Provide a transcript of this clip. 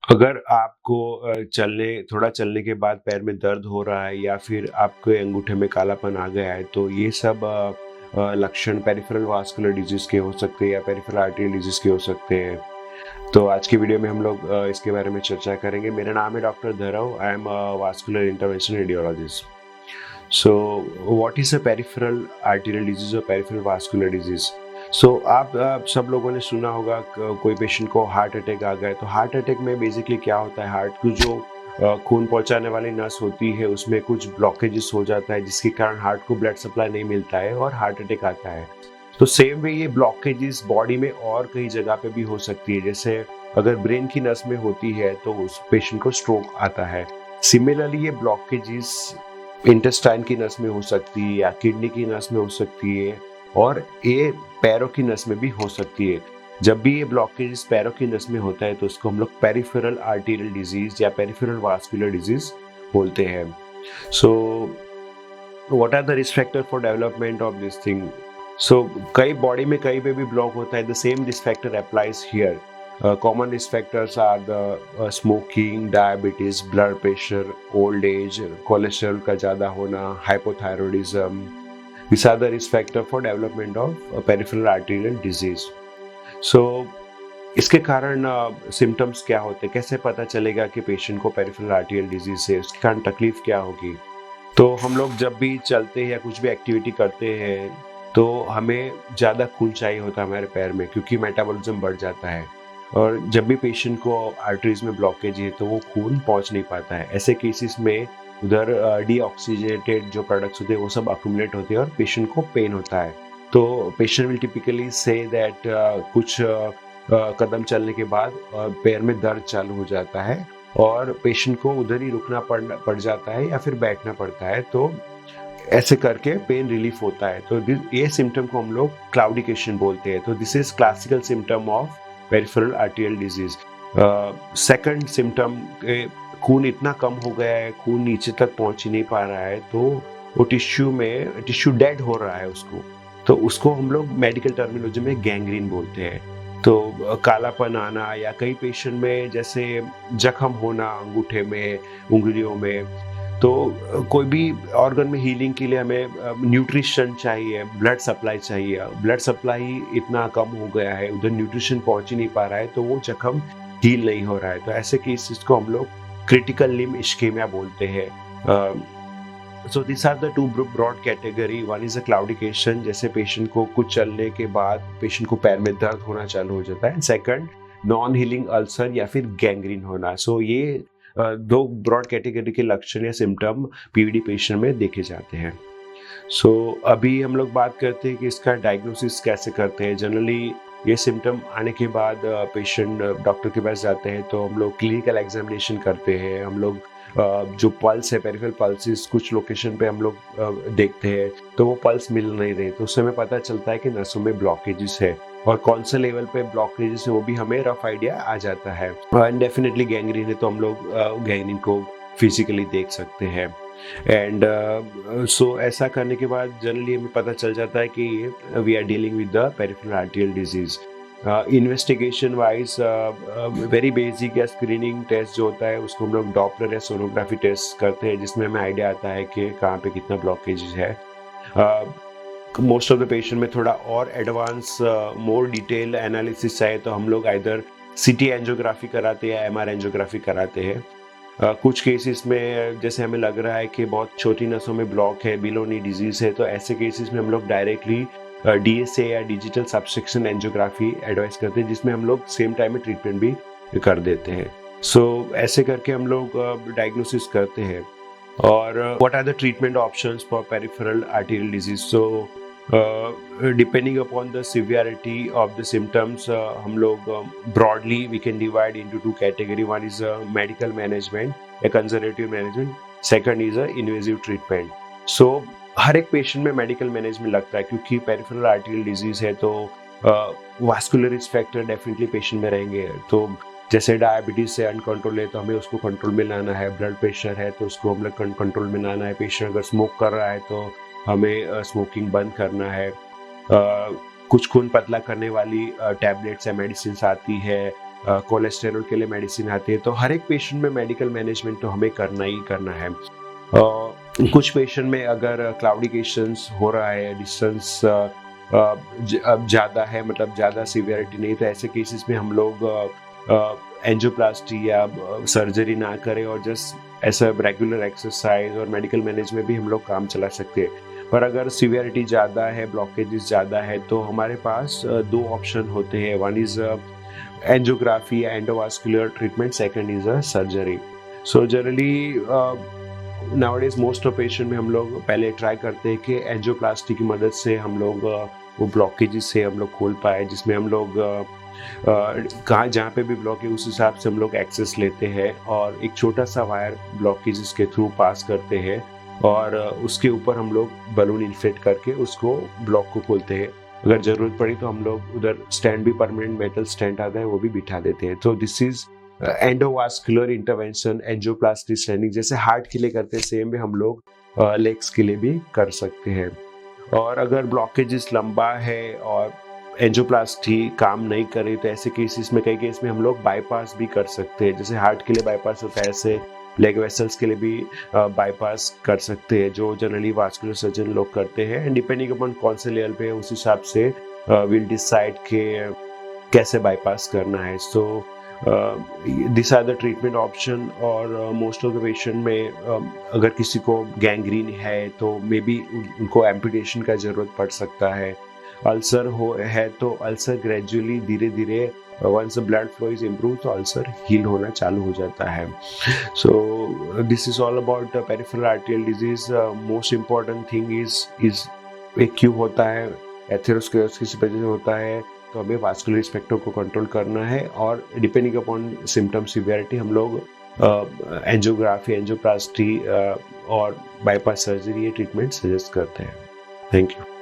अगर आपको थोड़ा चलने के बाद पैर में दर्द हो रहा है या फिर आपके अंगूठे में कालापन आ गया है, तो ये सब लक्षण पेरिफेरल वास्कुलर डिजीज के हो सकते हैं या पेरिफेरल आर्टरी डिजीज के हो सकते हैं। तो आज की वीडियो में हम लोग इसके बारे में चर्चा करेंगे। मेरा नाम है doctor Dharav. I am vascular interventional radiologist. So what is a peripheral arterial disease और पेरिफेरल वास्कुलर डिजीज? सो आप सब लोगों ने सुना होगा कोई पेशेंट को हार्ट अटैक आ गया है। तो हार्ट अटैक में बेसिकली क्या होता है, हार्ट की जो खून पहुंचाने वाली नस होती है उसमें कुछ ब्लॉकेजेस हो जाता है, जिसके कारण हार्ट को ब्लड सप्लाई नहीं मिलता है और हार्ट अटैक आता है। तो सेम वे ये ब्लॉकेजेस बॉडी में और कई जगह पे भी हो सकती है। जैसे अगर ब्रेन की नस में होती है तो उस पेशेंट को स्ट्रोक आता है। सिमिलरली ये ब्लॉकेजेस इंटेस्टाइन की नस में हो सकती है या किडनी की नस में हो सकती है, और ये पैरों की नस में भी हो सकती है। जब भी ये ब्लॉकेज पैरों की नस में होता है तो उसको हम लोग पेरिफेरल आर्टेरियल डिजीज या पेरिफेरल वास्कुलर डिजीज बोलते हैं। So what are the risk factor for development of this thing? So कई बॉडी में कहीं पे भी ब्लॉक होता है, the same risk factor applies here. Common risk factors are the smoking, diabetes, blood pressure, old age, cholesterol का ज़्यादा होना, hypothyroidism. These are the risk factor for development of peripheral arterial disease. So इसके कारण symptoms क्या होते हैं, कैसे पता चलेगा कि पेशेंट को पेरिफेरल आर्टेरियल डिजीज है, उसके कारण तकलीफ क्या होगी? तो हम लोग जब भी चलते हैं या कुछ भी एक्टिविटी करते हैं तो हमें ज़्यादा खून चाहिए होता है हमारे पैर में, क्योंकि मेटाबॉलिज्म बढ़ जाता है। और जब भी पेशेंट को आर्टरीज में ब्लॉकेज है तो वो खून पहुंच नहीं पाता है। ऐसे केसेस में उधर डीऑक्सीजनेटेड जो प्रोडक्ट्स होते हैं वो सब अक्यूमुलेट होते हैं और पेशेंट को पेन होता है। तो patient will typically say that कुछ कदम चलने के बाद पैर में दर्द चालू हो जाता है और पेशेंट को उधर ही रुकना पड़ जाता है या फिर बैठना पड़ता है। तो ऐसे करके पेन रिलीफ होता है। तो ये सिम्टम को हम लोग क्लाउडिकेशन बोलते हैं। तो this is classical symptom of peripheral arterial disease. Second symptom, खून इतना कम हो गया है, खून नीचे तक पहुंच ही नहीं पा रहा है, तो वो टिश्यू डेड हो रहा है उसको। तो उसको हम लोग मेडिकल टर्मिनोलॉजी में गैंग्रीन बोलते हैं। तो कालापन आना या कई पेशेंट में जैसे जख्म होना अंगूठे में, उंगलियों में। तो कोई भी ऑर्गन में हीलिंग के लिए हमें न्यूट्रिशन चाहिए, ब्लड सप्लाई चाहिए। ब्लड सप्लाई इतना कम हो गया है, उधर न्यूट्रिशन पहुंच ही नहीं पा रहा है, तो वो जख्म हील नहीं हो रहा है। तो ऐसे केसेस को हम लोग क्रिटिकल लिम्ब इश्केमिया बोलते हैं। So this are the two broad category. One is a claudication, जैसे पेशेंट को कुछ चलने के बाद पेशेंट को पैर में दर्द होना चालू हो जाता है। सेकंड, नॉन हीलिंग अल्सर या फिर गैंग्रीन होना। सो ये दो ब्रॉड कैटेगरी के लक्षण या सिम्टम पीवीडी पेशेंट में देखे जाते हैं। सो अभी हम लोग बात करते हैं कि इसका डायग्नोसिस कैसे करते हैं। जनरली ये सिम्टम आने के बाद पेशेंट डॉक्टर के पास जाते हैं तो हम लोग क्लिनिकल एग्जामिनेशन करते हैं। हम लोग जो पल्स है, पेरिफेरल पल्सेस कुछ लोकेशन पे हम लोग देखते हैं, तो वो पल्स मिल नहीं रहे, तो उससे हमें पता चलता है कि नसों में ब्लॉकेजेस है, और कौन से लेवल पे ब्लॉकेजेस है वो भी हमें रफ आइडिया आ जाता है। एंड डेफिनेटली गैंग्रीन है तो हम लोग गैंग्रीन को फिजिकली देख सकते हैं। एंड सो ऐसा करने के बाद जनरली हमें पता चल जाता है कि we are dealing with the peripheral arterial disease. Investigation wise very basic या स्क्रीनिंग टेस्ट जो होता है उसको हम लोग डॉपलर या सोनोग्राफी टेस्ट करते हैं, जिसमें हमें आइडिया आता है कि कहाँ पे कितना ब्लॉकेज है। मोस्ट ऑफ द पेशेंट में थोड़ा और एडवांस मोर डिटेल एनालिसिस चाहिए तो हम लोग आइदर सीटी एंजियोग्राफी कराते हैं या एमआर एंजियोग्राफी कराते हैं। कुछ केसेस में जैसे हमें लग रहा है कि बहुत छोटी नसों में ब्लॉक है, बिलो नी डिजीज है, तो ऐसे केसेस में हम लोग डायरेक्टली डीएसए या डिजिटल सबसेक्शन एंजियोग्राफी एडवाइस करते हैं, जिसमें हम लोग सेम टाइम में ट्रीटमेंट भी कर देते हैं। सो ऐसे करके हम लोग डायग्नोसिस करते हैं। और what are the treatment options for peripheral arterial disease? So depending upon the severity of the symptoms हम लोग broadly we can divide into two category. One is medical management या conservative management, second is invasive treatment. So हर एक patient में medical management लगता है, क्योंकि peripheral arterial disease है तो vascular risk factor definitely patient में रहेंगे। तो जैसे डायबिटीज से अनकंट्रोल है तो हमें उसको कंट्रोल में लाना है, ब्लड प्रेशर है तो उसको हम लोग कंट्रोल में लाना है, पेशेंट अगर स्मोक कर रहा है तो हमें स्मोकिंग बंद करना है। कुछ खून पतला करने वाली टैबलेट्स या मेडिसिन आती है, कोलेस्टेरॉल के लिए मेडिसिन आती है। तो हर एक पेशेंट में मेडिकल मैनेजमेंट तो हमें करना ही करना है। कुछ पेशेंट में अगर क्लाउडिकेशंस हो रहा है, डिस्टेंस अब ज़्यादा है, मतलब ज़्यादा सीवियरिटी नहीं, तो ऐसे केसेस में हम लोग एंजियोप्लास्टी या सर्जरी ना करें और जस्ट ऐसा रेगुलर एक्सरसाइज और मेडिकल मैनेज में भी हम लोग काम चला सकते हैं। पर अगर सीवियरिटी ज़्यादा है, ब्लॉकेजेस ज़्यादा है, तो हमारे पास दो ऑप्शन होते हैं। वन इज़ एंजियोग्राफी या endovascular treatment, second is a surgery. So generally nowadays most of patient में हम लोग पहले ट्राई करते हैं कि एंजियोप्लास्टी की मदद से हम लोग वो ब्लॉकेजेस से हम लोग खोल पाए, जिसमें हम लोग कहाँ जहाँ पे भी ब्लॉक है उस हिसाब से हम लोग एक्सेस लेते हैं और एक छोटा सा वायर ब्लॉकेजेस के थ्रू पास करते हैं और उसके ऊपर हम लोग बलून इन्फ्लेट करके उसको ब्लॉक को खोलते हैं। अगर ज़रूरत पड़ी तो हम लोग उधर स्टैंड भी, परमानेंट मेटल स्टैंड आता है, वो भी बिठा देते हैं। तो this is endovascular intervention, angioplasty standing, जैसे हार्ट के लिए करते हैं सेम में हम लोग लेग्स के लिए भी कर सकते हैं। और अगर ब्लॉकेजेस लंबा है और एंजियोप्लास्टी काम नहीं करे तो ऐसे केसेस में, कई केस में हम लोग बाईपास भी कर सकते हैं। जैसे हार्ट के लिए बाईपास होता है, ऐसे लेग वेसल्स के लिए भी बाईपास कर सकते हैं, जो जनरली वास्कुलर सर्जन लोग करते हैं। एंड डिपेंडिंग अपॉन कौन से लेवल पे है उस हिसाब से विल डिसाइड के कैसे बाईपास करना है। So this are the treatment option. और मोस्ट ऑफ द पेशेंट में अगर किसी को गैंग्रीन है तो मे बी उनको एम्पुटेशन का ज़रूरत पड़ सकता है। अल्सर है तो अल्सर ग्रेजुअली धीरे धीरे once the blood flow is improve तो अल्सर हील होना चालू हो जाता है। So this is all about peripheral arterial disease. Most important thing is एक क्यों होता है, एथेरोस्क्लेरोसिस की वजह से होता है, तो हमें वास्कुलर स्पेक्ट्रम को कंट्रोल करना है और डिपेंडिंग अपॉन सिम्टम सिवियरिटी हम लोग एंजियोग्राफी, एंजियोप्लास्टी और बाईपास सर्जरी ये ट्रीटमेंट सजेस्ट करते हैं। Thank you.